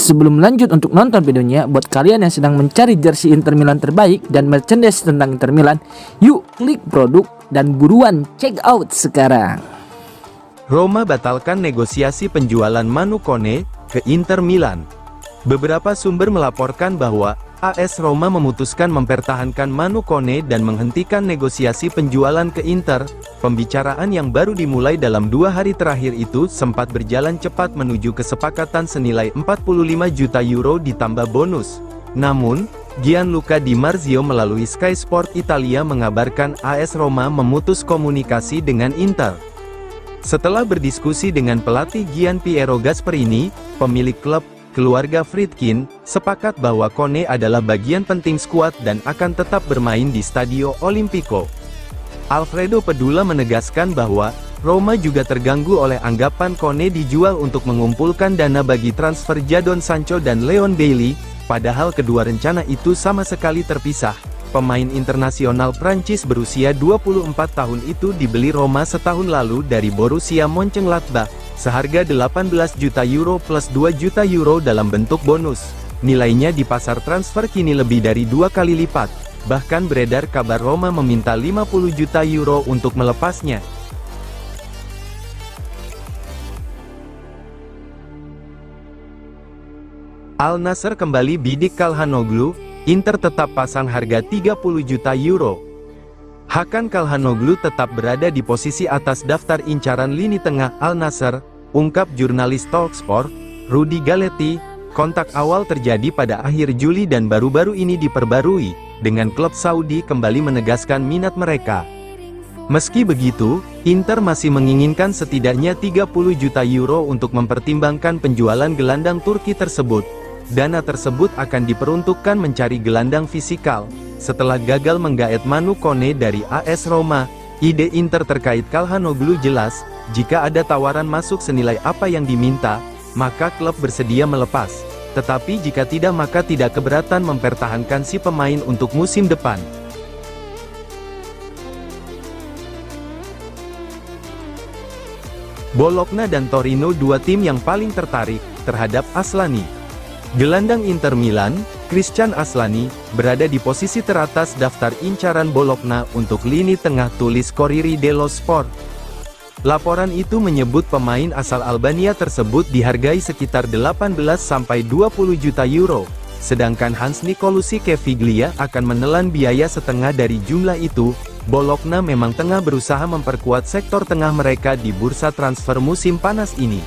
Sebelum lanjut untuk nonton videonya, buat kalian yang sedang mencari jersey Inter Milan terbaik dan merchandise tentang Inter Milan, yuk klik produk dan buruan check out sekarang. Roma batalkan negosiasi penjualan Manu Kone ke Inter Milan. Beberapa sumber melaporkan bahwa AS Roma memutuskan mempertahankan Manu Kone dan menghentikan negosiasi penjualan ke Inter. Pembicaraan yang baru dimulai dalam 2 hari terakhir itu sempat berjalan cepat menuju kesepakatan senilai 45 juta euro ditambah bonus. Namun, Gianluca Di Marzio melalui Sky Sport Italia mengabarkan AS Roma memutus komunikasi dengan Inter. Setelah berdiskusi dengan pelatih Gian Piero Gasperini, pemilik klub, keluarga Friedkin, sepakat bahwa Kone adalah bagian penting skuad dan akan tetap bermain di Stadio Olimpico. Alfredo Pedula menegaskan bahwa Roma juga terganggu oleh anggapan Kone dijual untuk mengumpulkan dana bagi transfer Jadon Sancho dan Leon Bailey, padahal kedua rencana itu sama sekali terpisah. Pemain internasional Prancis berusia 24 tahun itu dibeli Roma setahun lalu dari Borussia Mönchengladbach, seharga 18 juta euro plus 2 juta euro dalam bentuk bonus. Nilainya di pasar transfer kini lebih dari 2 kali lipat. Bahkan beredar kabar Roma meminta 50 juta euro untuk melepasnya. Al Nassr kembali bidik Calhanoglu, Inter tetap pasang harga 30 juta euro. Hakan Calhanoglu tetap berada di posisi atas daftar incaran lini tengah Al Nassr, ungkap jurnalis Talksport, Rudy Galetti. Kontak awal terjadi pada akhir Juli dan baru-baru ini diperbarui, dengan klub Saudi kembali menegaskan minat mereka. Meski begitu, Inter masih menginginkan setidaknya 30 juta euro untuk mempertimbangkan penjualan gelandang Turki tersebut. Dana tersebut akan diperuntukkan mencari gelandang fisikal. Setelah gagal menggaet Manu Kone dari AS Roma, ide Inter terkait Calhanoglu jelas, jika ada tawaran masuk senilai apa yang diminta, maka klub bersedia melepas. Tetapi jika tidak maka tidak keberatan mempertahankan si pemain untuk musim depan. Bologna dan Torino dua tim yang paling tertarik terhadap Aslani. Gelandang Inter Milan, Christian Aslani, berada di posisi teratas daftar incaran Bologna untuk lini tengah, tulis Corriere dello Sport. Laporan itu menyebut pemain asal Albania tersebut dihargai sekitar 18-20 juta euro, sedangkan Hans Nicolucci Caviglia akan menelan biaya setengah dari jumlah itu. Bologna memang tengah berusaha memperkuat sektor tengah mereka di bursa transfer musim panas ini.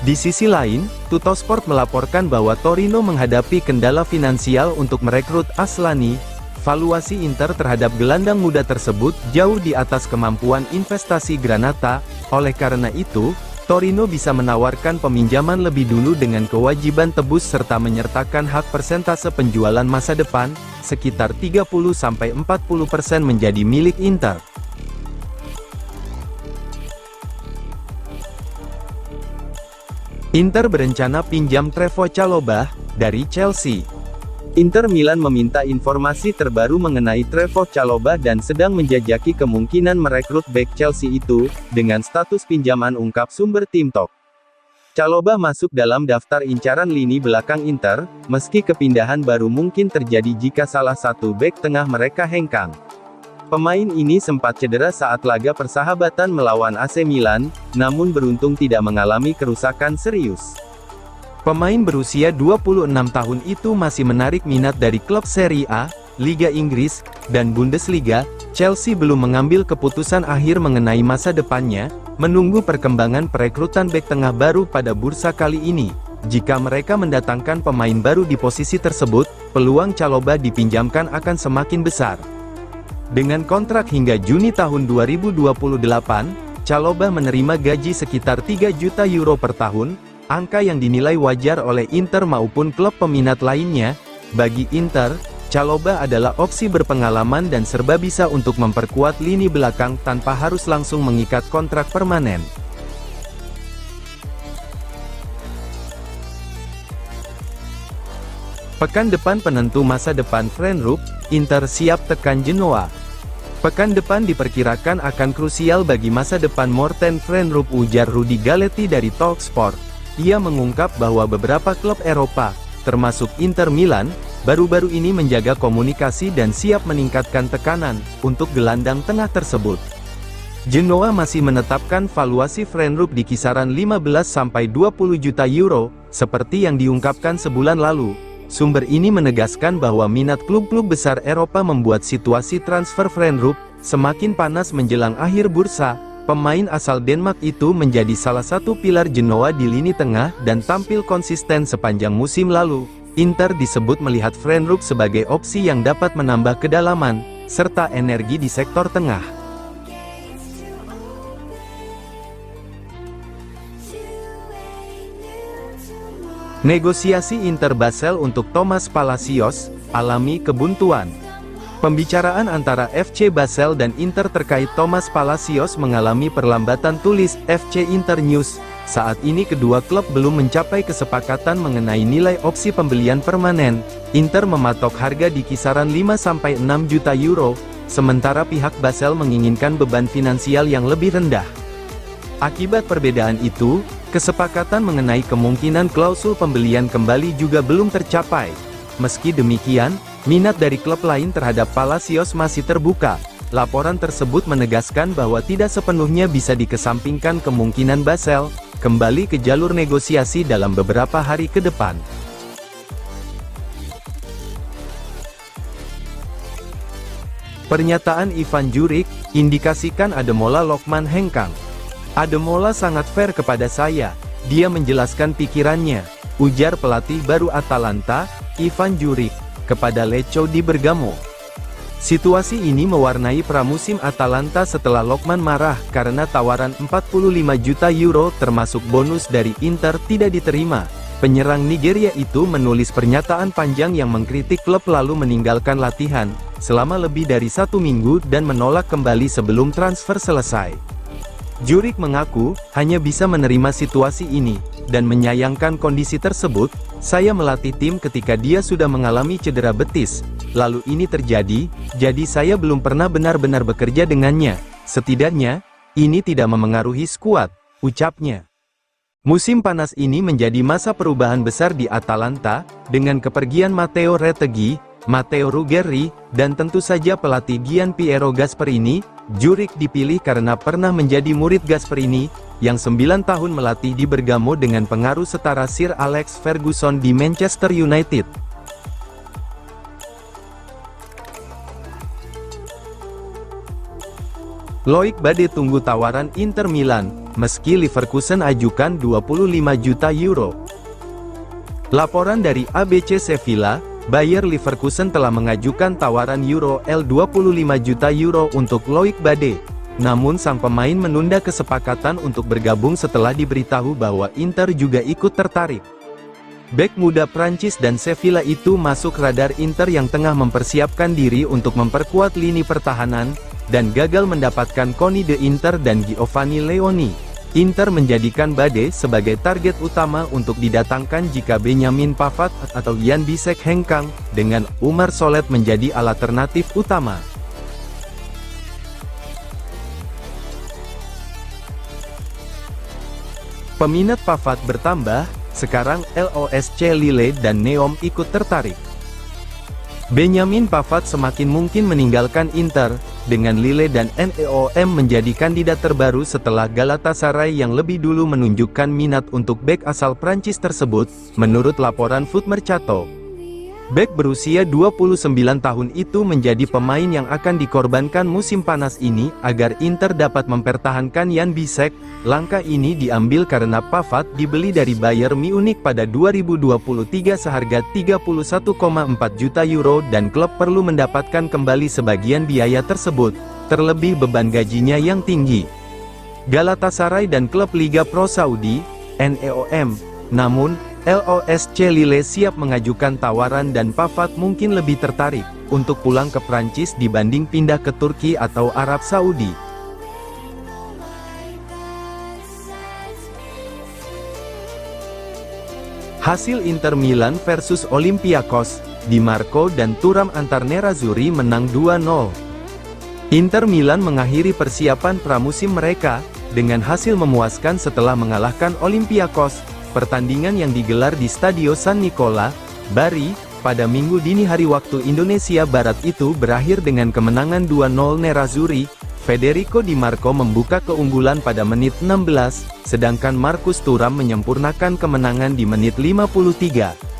Di sisi lain, Tuttosport melaporkan bahwa Torino menghadapi kendala finansial untuk merekrut Aslani. Valuasi Inter terhadap gelandang muda tersebut jauh di atas kemampuan investasi Granata. Oleh karena itu, Torino bisa menawarkan peminjaman lebih dulu dengan kewajiban tebus serta menyertakan hak persentase penjualan masa depan, sekitar 30-40% menjadi milik Inter. Inter berencana pinjam Trevoh Chalobah dari Chelsea. Inter Milan meminta informasi terbaru mengenai Trevoh Chalobah dan sedang menjajaki kemungkinan merekrut bek Chelsea itu, dengan status pinjaman, ungkap sumber Tim Talk. Chalobah masuk dalam daftar incaran lini belakang Inter, meski kepindahan baru mungkin terjadi jika salah satu bek tengah mereka hengkang. Pemain ini sempat cedera saat laga persahabatan melawan AC Milan, namun beruntung tidak mengalami kerusakan serius. Pemain berusia 26 tahun itu masih menarik minat dari klub Serie A, Liga Inggris, dan Bundesliga. Chelsea belum mengambil keputusan akhir mengenai masa depannya, menunggu perkembangan perekrutan bek tengah baru pada bursa kali ini. Jika mereka mendatangkan pemain baru di posisi tersebut, peluang Chalobah dipinjamkan akan semakin besar. Dengan kontrak hingga Juni tahun 2028, Chalobah menerima gaji sekitar 3 juta euro per tahun, angka yang dinilai wajar oleh Inter maupun klub peminat lainnya. Bagi Inter, Chalobah adalah opsi berpengalaman dan serba bisa untuk memperkuat lini belakang tanpa harus langsung mengikat kontrak permanen. Pekan depan penentu masa depan Frenrup, Inter siap tekan Genoa. Pekan depan diperkirakan akan krusial bagi masa depan Morten Frenrup, ujar Rudy Galetti dari Talksport. ia mengungkap bahwa beberapa klub Eropa, termasuk Inter Milan, baru-baru ini menjaga komunikasi dan siap meningkatkan tekanan untuk gelandang tengah tersebut. Genoa masih menetapkan valuasi Frenrup di kisaran 15-20 juta euro, seperti yang diungkapkan sebulan lalu. Sumber ini menegaskan bahwa minat klub-klub besar Eropa membuat situasi transfer Frenrup semakin panas menjelang akhir bursa. Pemain asal Denmark itu menjadi salah satu pilar Genoa di lini tengah dan tampil konsisten sepanjang musim lalu. Inter disebut melihat Frenrup sebagai opsi yang dapat menambah kedalaman serta energi di sektor tengah. Negosiasi Inter Basel untuk Thomas Palacios alami kebuntuan. Pembicaraan antara FC Basel dan Inter terkait Thomas Palacios mengalami perlambatan, tulis FC Inter News. Saat ini kedua klub belum mencapai kesepakatan mengenai nilai opsi pembelian permanen. Inter mematok harga di kisaran 5-6 juta euro, sementara pihak Basel menginginkan beban finansial yang lebih rendah. Akibat perbedaan itu, kesepakatan mengenai kemungkinan klausul pembelian kembali juga belum tercapai. Meski demikian, minat dari klub lain terhadap Palacios masih terbuka. Laporan tersebut menegaskan bahwa tidak sepenuhnya bisa dikesampingkan kemungkinan Basel kembali ke jalur negosiasi dalam beberapa hari ke depan. Pernyataan Ivan Juric indikasikan Ademola Lokman hengkang. Ademola sangat fair kepada saya, dia menjelaskan pikirannya, ujar pelatih baru Atalanta, Ivan Juric, kepada Lecco di Bergamo. Situasi ini mewarnai pramusim Atalanta setelah Lokman marah karena tawaran 45 juta euro termasuk bonus dari Inter tidak diterima. Penyerang Nigeria itu menulis pernyataan panjang yang mengkritik klub lalu meninggalkan latihan selama lebih dari 1 minggu dan menolak kembali sebelum transfer selesai. Juric mengaku hanya bisa menerima situasi ini dan menyayangkan kondisi tersebut. Saya melatih tim ketika dia sudah mengalami cedera betis, lalu ini terjadi, jadi saya belum pernah benar-benar bekerja dengannya. Setidaknya, ini tidak memengaruhi skuad, ucapnya. Musim panas ini menjadi masa perubahan besar di Atalanta, dengan kepergian Matteo Retegui, Matteo Ruggeri, dan tentu saja pelatih Gian Piero Gasperini. Juric dipilih karena pernah menjadi murid Gasperini, yang 9 tahun melatih di Bergamo dengan pengaruh setara Sir Alex Ferguson di Manchester United. Loic Bade tunggu tawaran Inter Milan, meski Leverkusen ajukan 25 juta euro. Laporan dari ABC Sevilla, Bayer Leverkusen telah mengajukan tawaran euro 25 juta euro untuk Loic Bade. Namun sang pemain menunda kesepakatan untuk bergabung setelah diberitahu bahwa Inter juga ikut tertarik. Bek muda Prancis dan Sevilla itu masuk radar Inter yang tengah mempersiapkan diri untuk memperkuat lini pertahanan, dan gagal mendapatkan Koni de Inter dan Giovanni Leoni. Inter menjadikan Bade sebagai target utama untuk didatangkan jika Benjamin Pavard atau Jan Bisek hengkang, dengan Umar Solet menjadi alternatif utama. Peminat Pavard bertambah, sekarang LOSC Lille dan Neom ikut tertarik. Benjamin Pavard semakin mungkin meninggalkan Inter, dengan Lille dan NEOM menjadi kandidat terbaru setelah Galatasaray yang lebih dulu menunjukkan minat untuk bek asal Prancis tersebut, menurut laporan Foot Mercato. Bek berusia 29 tahun itu menjadi pemain yang akan dikorbankan musim panas ini agar Inter dapat mempertahankan Jan Bisek. Langkah ini diambil karena Pavard dibeli dari Bayern Munich pada 2023 seharga 31,4 juta euro dan klub perlu mendapatkan kembali sebagian biaya tersebut, terlebih beban gajinya yang tinggi. Galatasaray dan klub Liga Pro Saudi, NEOM, namun LOSC Lille siap mengajukan tawaran dan Pavard mungkin lebih tertarik untuk pulang ke Prancis dibanding pindah ke Turki atau Arab Saudi. Hasil Inter Milan versus Olympiakos, Di Marco dan Thuram antar Nerazzurri menang 2-0. Inter Milan mengakhiri persiapan pramusim mereka dengan hasil memuaskan setelah mengalahkan Olympiakos pertandingan yang digelar di Stadio San Nicola, Bari, pada Minggu dini hari waktu Indonesia Barat itu berakhir dengan kemenangan 2-0 Nerazzurri. Federico Di Marco membuka keunggulan pada menit 16, sedangkan Marcus Thuram menyempurnakan kemenangan di menit 53.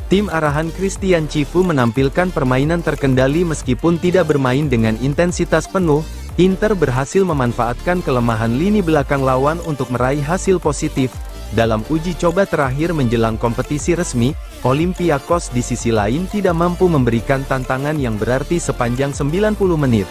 Tim arahan Christian Chivu menampilkan permainan terkendali meskipun tidak bermain dengan intensitas penuh. Inter berhasil memanfaatkan kelemahan lini belakang lawan untuk meraih hasil positif. Dalam uji coba terakhir menjelang kompetisi resmi, Olympiakos di sisi lain tidak mampu memberikan tantangan yang berarti sepanjang 90 menit.